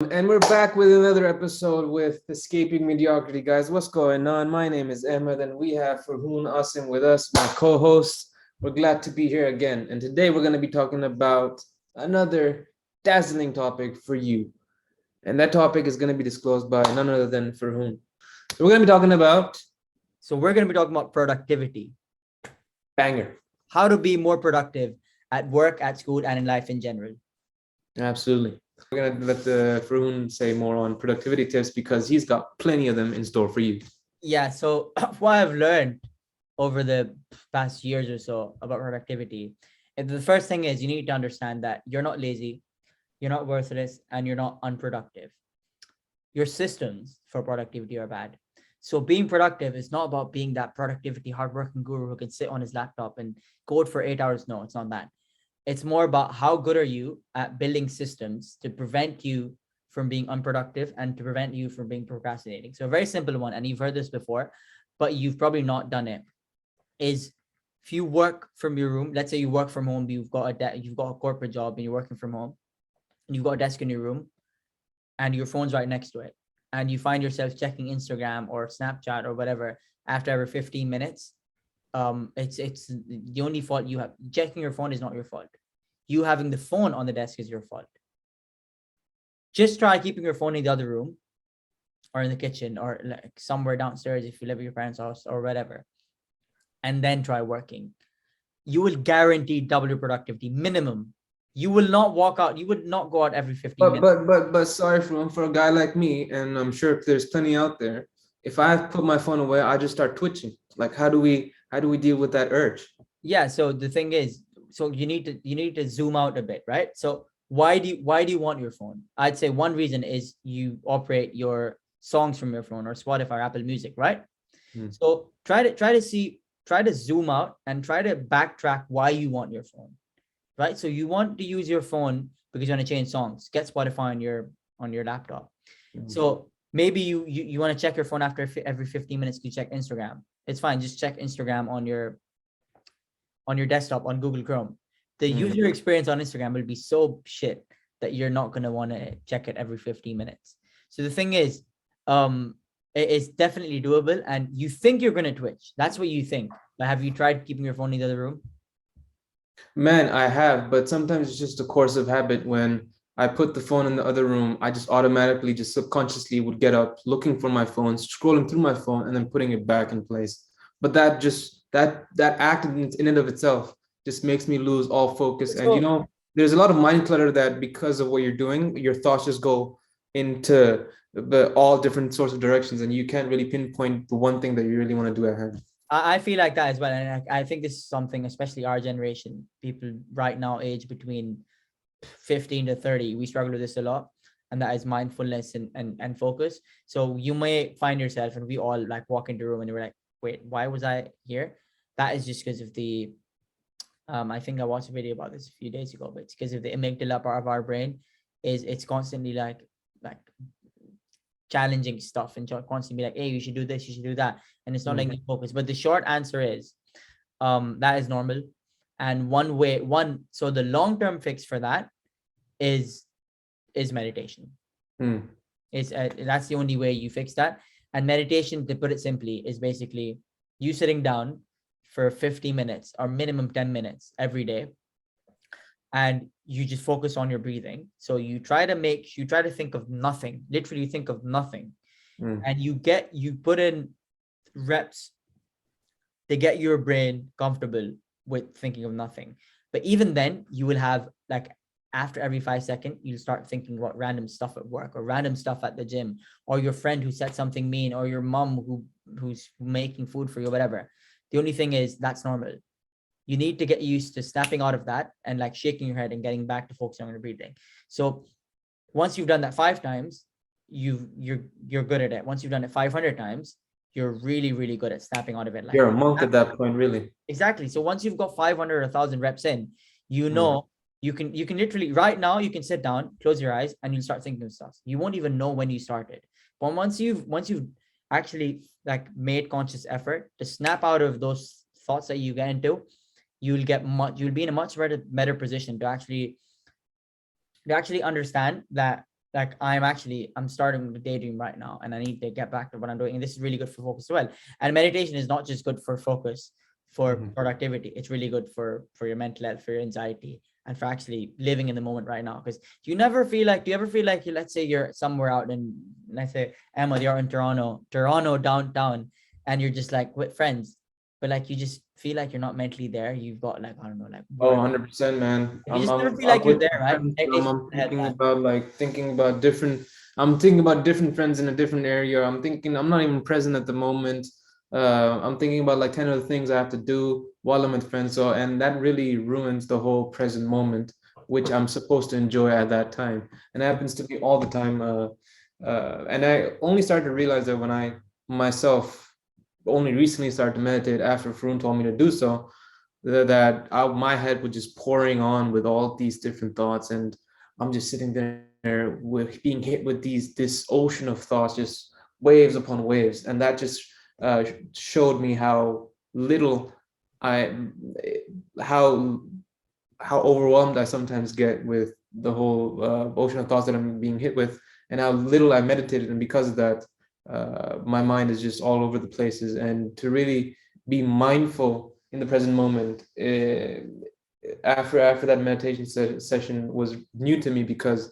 And we're back with another episode with Escaping Mediocrity, guys. What's going on? My name is Ahmed, and we have Farhoon Asim with us, my co-host. We're glad to be here again. And today we're going to be talking about another dazzling topic for you. And that topic is going to be disclosed by none other than Farhoon. So we're going to be talking about So we're going to be talking about productivity, banger. how to be more productive at work, at school, and in life in general. Absolutely. We're going to let the Farhoon say more on productivity tips because he's got plenty of them in store for you. Yeah. So what I've learned over the past years or so about productivity, and the first thing is you need to understand that you're not lazy, you're not worthless, and you're not unproductive. Your systems for productivity are bad. So being productive is not about being that productivity hardworking guru who can sit on his laptop and code for 8 hours. No, it's not that. It's more about how good are you at building systems to prevent you from being unproductive and to prevent you from being procrastinating. So a very simple one, and you've heard this before, but you've probably not done it, is if you work from your room, let's say you work from home, you've got a corporate job and you're working from home, and you've got a desk in your room and your phone's right next to it, and you find yourself checking Instagram or Snapchat or whatever after every 15 minutes, it's the only fault you have. Checking your phone is not your fault. You having the phone on the desk is your fault. Just try keeping your phone in the other room or in the kitchen or like somewhere downstairs if you live at your parents' house or whatever, and then try working. You will guarantee double your productivity minimum. You will not walk out. You would not go out every 15 But minutes. but but but sorry for a guy like me, and I'm sure there's plenty out there. If I put my phone away, I just start twitching. Like how do we deal with that urge? Yeah, so the thing is, so you need to zoom out a bit, right? So why do you want your phone? I'd say one reason is you operate your songs from your phone or Spotify or Apple Music, right? Hmm. So try to zoom out and try to backtrack why you want your phone, right? So you want to use your phone because you want to change songs, get Spotify on your laptop. Hmm. So maybe you want to check your phone after every 15 minutes to check Instagram. It's fine, just check Instagram on your desktop on Google Chrome. The Hmm. user experience on Instagram will be so shit that you're not going to want to check it every 15 minutes. So the thing is, it's definitely doable, and you think you're going to twitch. That's what you think. But have you tried keeping your phone in the other room? Man, I have, but sometimes it's just a course of habit. When I put the phone in the other room, I just automatically, just subconsciously would get up, looking for my phone, scrolling through my phone, and then putting it back in place. But that act in and of itself just makes me lose all focus. And So there's a lot of mind clutter that because of what you're doing, your thoughts just go into the all different sorts of directions, and you can't really pinpoint the one thing that you really want to do at hand. I feel like that as well. And I think this is something, especially our generation, people right now, age between 15 to 30, we struggle with this a lot. And that is mindfulness and focus. So you may find yourself, and we all like walk into a room and we're like, wait, why was I here? That is just because of the, I think I watched a video about this a few days ago, but it's because of the amygdala part of our brain it's constantly like challenging stuff and constantly be like, hey, you should do this, you should do that. And it's not letting you focus. But the short answer is that is normal. And so the long-term fix for that is meditation. Hmm. It's That's the only way you fix that. And meditation, to put it simply, is basically you sitting down for 50 minutes or minimum 10 minutes every day, and you just focus on your breathing. So you try to think of nothing, literally think of nothing, Hmm. and you put in reps to get your brain comfortable with thinking of nothing. But even then, you will have like after every 5 seconds, you'll start thinking about random stuff at work or random stuff at the gym, or your friend who said something mean, or your mom who's making food for you, whatever. The only thing is that's normal. You need to get used to snapping out of that and like shaking your head and getting back to focusing on your breathing. So once you've done that 5 times, you're good at it. Once you've done it 500 times, you're really, really good at snapping out of it. Like You're a monk at that point, really. exactly. So once you've got 500 or 1,000 reps in, you Hmm. know you can literally right now you can sit down, close your eyes, and you'll start thinking of stuff. You won't even know when you started. But once you've actually like made conscious effort to snap out of those thoughts that you get into, you'll be in a much better position to actually understand that like I'm starting to daydream right now, and I need to get back to what I'm doing. And this is really good for focus as well. And meditation is not just good for focus, for Mhm. productivity. It's really good for your mental health, for your anxiety, and for actually living in the moment right now. Because do you ever feel like let's say you're somewhere out in, let's say Emma, you're in Toronto downtown, and you're just like with friends, but like you just feel like you're not mentally there. You've got like, I don't know, like Oh, work. 100%, man. You just never feel I'm like you're with there, my right? friends. Meditation I'm help thinking that. about like thinking about different. I'm thinking about different friends in a different area. I'm thinking I'm not even present at the moment. I'm thinking about like 10 other things I have to do while I'm with friends. So, and that really ruins the whole present moment, which I'm supposed to enjoy at that time. And it happens to me all the time. And I only started to realize that when I myself only recently started to meditate after Farun told me to do so, my head was just pouring on with all these different thoughts, and I'm just sitting there with being hit with this ocean of thoughts, just waves upon waves, and that just showed me how little I how overwhelmed I sometimes get with the whole ocean of thoughts that I'm being hit with, and how little I meditated. And because of that, my mind is just all over the places. And to really be mindful in the present moment, after that meditation session was new to me, because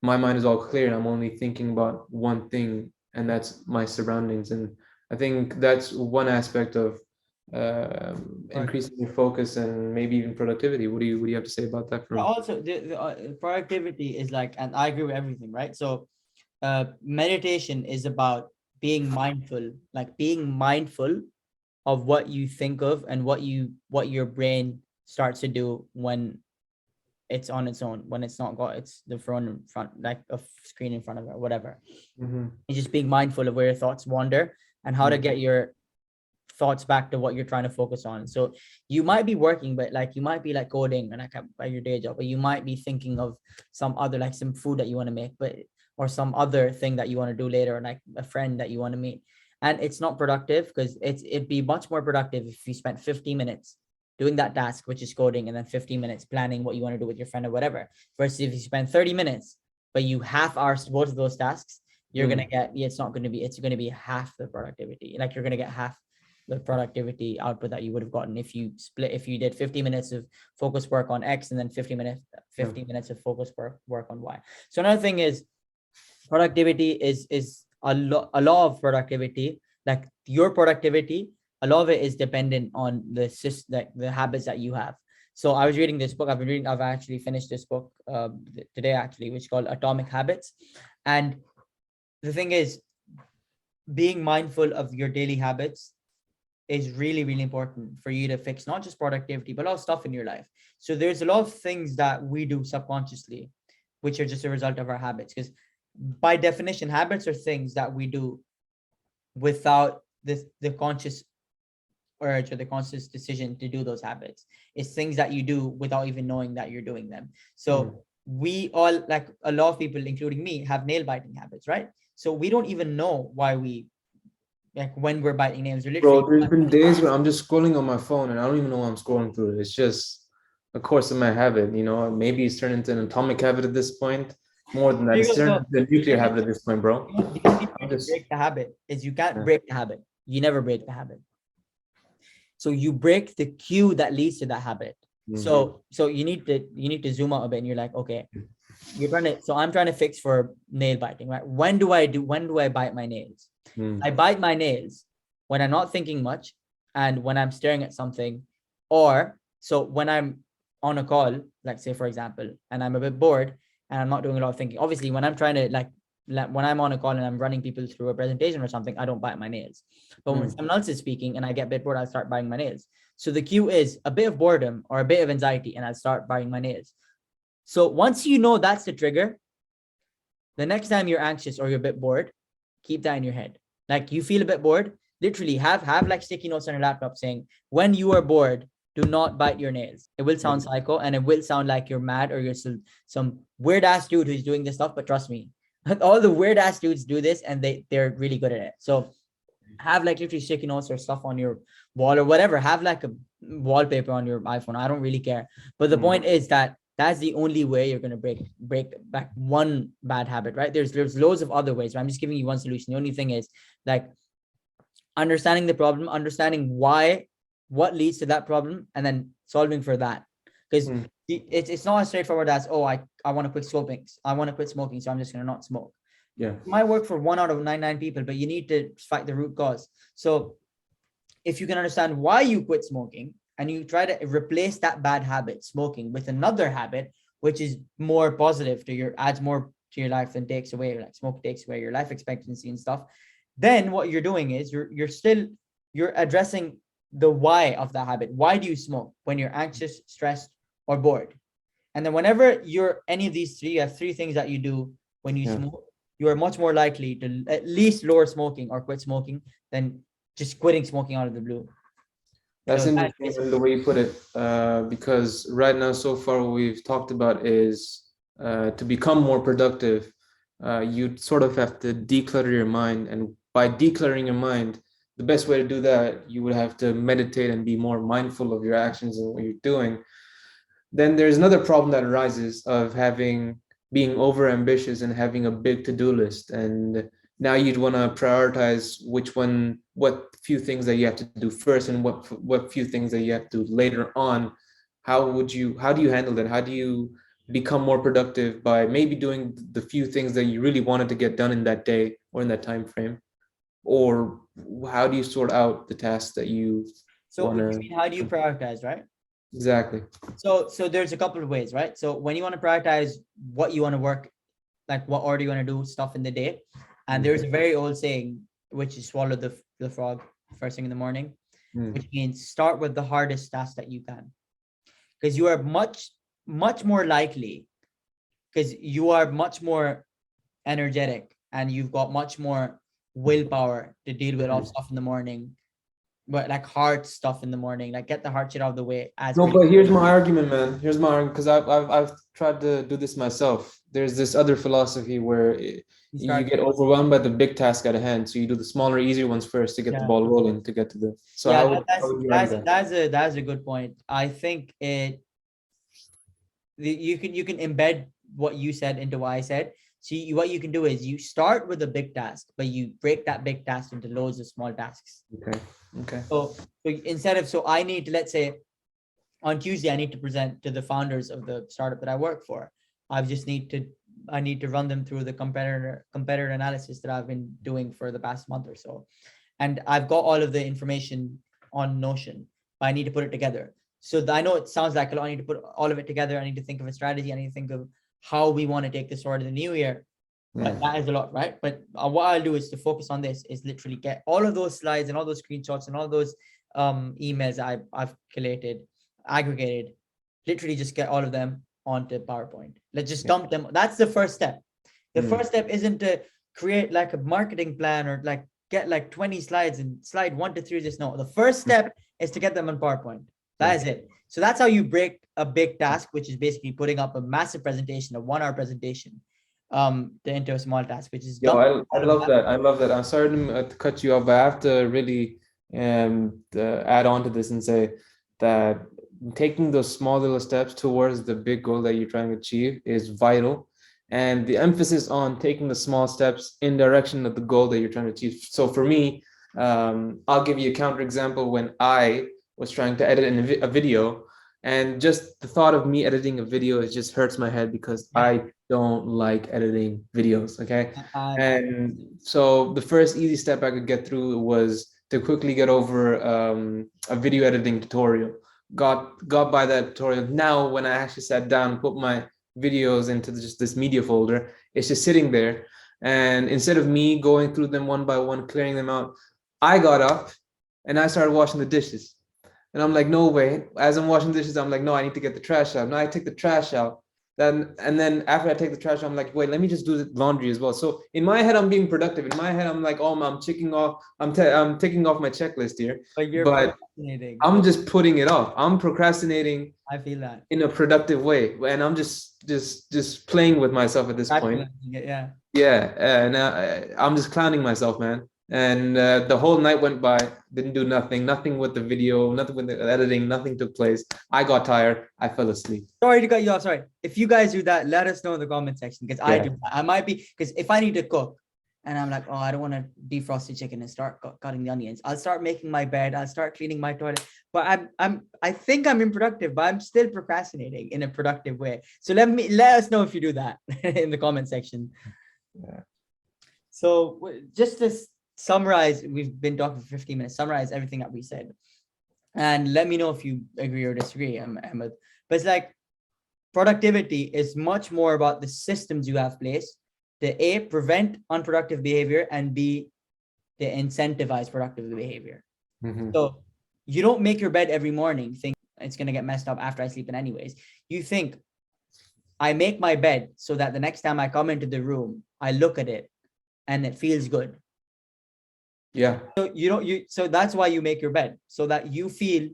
my mind is all clear and I'm only thinking about one thing, and that's my surroundings. And I think that's one aspect of increasing your focus and maybe even productivity. What do you have to say about that, But from? also the productivity is like, and I agree with everything, right? So meditation is about being mindful, like being mindful of what you think of and what your brain starts to do when it's on its own, when it's not got it's the front like a screen in front of it or whatever. Mm-hmm. It's just being mindful of where your thoughts wander and how to get your thoughts back to what you're trying to focus on. So you might be working, but like you might be like coding and like at your day job, but you might be thinking of some other, like some food that you want to make, but or some other thing that you want to do later, or like a friend that you want to meet. And it's not productive, because it'd be much more productive if you spent 50 minutes doing that task, which is coding, and then 15 minutes planning what you want to do with your friend or whatever. Versus if you spend 30 minutes, but you half hours both of those tasks, you're gonna get, it's not going to be, it's going to be half the productivity. Like you're going to get half the productivity output that you would have gotten if you did 50 minutes of focus work on X and then 50 minutes of focus work on Y. So another thing is productivity is a lot of productivity, like your productivity, a lot of it is dependent on the habits that you have. So I was reading this book, I've actually finished this book today actually, which is called Atomic Habits. And the thing is, being mindful of your daily habits is really, really important for you to fix not just productivity, but a lot of stuff in your life. So there's a lot of things that we do subconsciously, which are just a result of our habits. Because by definition, habits are things that we do without the conscious urge or the conscious decision to do those habits. It's things that you do without even knowing that you're doing them. So we all, like a lot of people, including me, have nail biting habits, right? So we don't even know why we, like when we're biting nails, we're literally Bro, there's been days where I'm just scrolling on my phone and I don't even know why I'm scrolling through it. It's just a course of my habit, you know. Maybe it's turned into an atomic habit at this point. More than that, it's turned so into a nuclear habit at this point, bro. the only way I'm to just break the habit is you can't yeah. break the habit. You never break the habit. So you break the cue that leads to that habit. Mhm. So you need to zoom out a bit, and you're like, okay, so I'm trying to fix for nail biting, right? When do I bite my nails? Mm. I bite my nails when I'm not thinking much and when I'm staring at something, or so when I'm on a call, like say for example, and I'm a bit bored and I'm not doing a lot of thinking. Obviously, when I'm trying to like when I'm on a call and I'm running people through a presentation or something, I don't bite my nails. But when Mm. someone else is speaking and I get a bit bored, I start biting my nails. So the cue is a bit of boredom or a bit of anxiety, and I start biting my nails. So once you know that's the trigger, the next time you're anxious or you're a bit bored, keep that in your head. Like you feel a bit bored, literally have like sticky notes on your laptop saying, when you are bored, do not bite your nails. It will sound psycho and it will sound like you're mad or you're some weird ass dude who's doing this stuff. But trust me, all the weird ass dudes do this and they're really good at it. So have like literally sticky notes or stuff on your wall or whatever. Have like a wallpaper on your iPhone. I don't really care. But the Mm. point is that That's the only way you're going to break back one bad habit, right? There's loads of other ways, but I'm just giving you one solution. The only thing is like understanding the problem, understanding why, what leads to that problem, and then solving for that. Because Mm. it's not as straightforward as, oh, I want to quit smoking. I want to quit smoking, so I'm just going to not smoke. Yeah. It might work for 1 out of 99 people, but you need to fight the root cause. So if you can understand why you quit smoking and you try to replace that bad habit, smoking, with another habit, which is more positive to your, adds more to your life than takes away, like smoke takes away your life expectancy and stuff, then what you're doing is you're addressing the why of that habit. Why do you smoke? When you're anxious, stressed, or bored. And then whenever you're any of these three, you have three things that you do when you Yeah. smoke, you are much more likely to at least lower smoking or quit smoking than just quitting smoking out of the blue. That's So that's interesting in the way you put it, because right now, so far, what we've talked about is to become more productive, you sort of have to declutter your mind. And by decluttering your mind, the best way to do that, you would have to meditate and be more mindful of your actions and what you're doing. Then there's another problem that arises of being over ambitious and having a big to-do list. And now you'd want to prioritize what few things that you have to do first and what few things that you have to do later on. How do you handle that? How do you become more productive by maybe doing the few things that you really wanted to get done in that day or in that time frame? Or how do you sort out the tasks that you so want what you to? mean, how do you prioritize, right? Exactly. So there's a couple of ways, right? So when you want to prioritize what you want to work, like what order you want to do stuff in the day, and there's a very old saying which is swallow the frog first thing in the morning, Mm. which means start with the hardest task that you can, because you are much more likely, because you are much more energetic and you've got much more willpower to deal with all stuff in the morning, but like hard stuff in the morning, like get the hard shit out of the way as No, per but here's my argument, man. Here's my argument because I've tried to do this myself. There's this other philosophy where you you start. get overwhelmed by the big task at hand, so you do the smaller, easier ones first to get the Yeah. ball rolling to get to the. So Yeah, how would you argue that? that's a good point. I think you can embed what you said into what I said. See, what you can do is you start with a big task, but you break that big task into loads of small tasks. Okay. Okay. So instead of, so I need to, let's say on Tuesday, I need to present to the founders of the startup that I work for. I need to run them through the competitor analysis that I've been doing for the past month or so. And I've got all of the information on Notion, but I need to put it together. So I know it sounds like a lot. I need to put all of it together. I need to think of a strategy. I need to think of how we want to take this forward in the new year. But that is a lot, right? But what I'll do is to focus on this is literally get all of those slides and all those screenshots and all those emails I've collated, aggregated, literally just get all of them onto PowerPoint. Let's just dump them. That's the first step. The first step isn't to create like a marketing plan or like get like 20 slides and slide 1 to 3. Just no. The first step is to get them on PowerPoint. That is it. So that's how you break a big task, which is basically putting up a massive presentation, a 1-hour presentation, into a small task, which is Yo, dumb. I love that. I love that. I'm sorry to cut you off, but I have to really add on to this and say that taking those small little steps towards the big goal that you're trying to achieve is vital. And the emphasis on taking the small steps in direction of the goal that you're trying to achieve. So for me, I'll give you a counter example. When I was trying to edit a video, and just the thought of me editing a video, it just hurts my head because I don't like editing videos. Okay. And so the first easy step I could get through was to quickly get over a video editing tutorial. Got by that tutorial. Now, when I actually sat down and put my videos into just this media folder, it's just sitting there. And instead of me going through them one by one, clearing them out, I got up and I started washing the dishes. And I'm like, no way. As I'm washing dishes, I'm like, no, I need to get the trash out. Now I take the trash out. Then after I take the trash out, I'm like, wait, let me just do the laundry as well. So in my head, I'm being productive. In my head, I'm like, oh, I'm ticking off. I'm taking off my checklist here. But you're But procrastinating. I'm just putting it off. I'm procrastinating I feel that. in a productive way, and I'm just playing with myself at this point. Yeah. Yeah, and I'm just clowning myself, man. And the whole night went by, didn't do nothing with the video, nothing with the editing, nothing took place. I got tired, I fell asleep. Sorry to cut you off. Sorry. If you guys do that, let us know in the comment section because I Yeah. do. I might be because if I need to cook and I'm like, oh, I don't want to defrost the chicken and start cutting the onions. I'll start making my bed. I'll start cleaning my toilet. But I think I'm unproductive, but I'm still procrastinating in a productive way. So let us know if you do that in the comment section. Yeah. So just to summarize, we've been talking for 15 minutes. Summarize everything that we said, and let me know if you agree or disagree, Ahmed. But it's like productivity is much more about the systems you have placed. The A, prevent unproductive behavior, and B, the incentivize productive behavior. Mhm. So you don't make your bed every morning, think it's gonna get messed up after I sleep in anyways. You think I make my bed so that the next time I come into the room, I look at it and it feels good. Yeah. So that's why you make your bed, so that you feel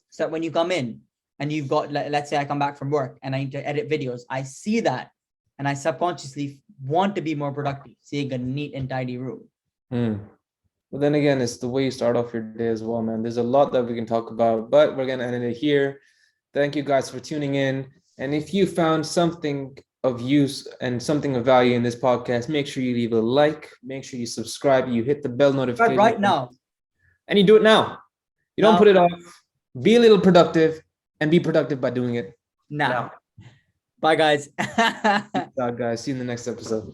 so that when you come in and you've got, let's say I come back from work and I need to edit videos, I see that and I subconsciously want to be more productive, seeing a neat and tidy room. But then again, it's the way you start off your day as well, man. There's a lot that we can talk about, but we're gonna end it here. Thank you guys for tuning in. And if you found something of use and something of value in this podcast, make sure you leave a like, make sure you subscribe, you hit the bell notification Right now. and you do it now. You don't Now. put it off. Be a little productive and be productive by doing it Now. Bye, guys. Peace out, guys. See you in the next episode.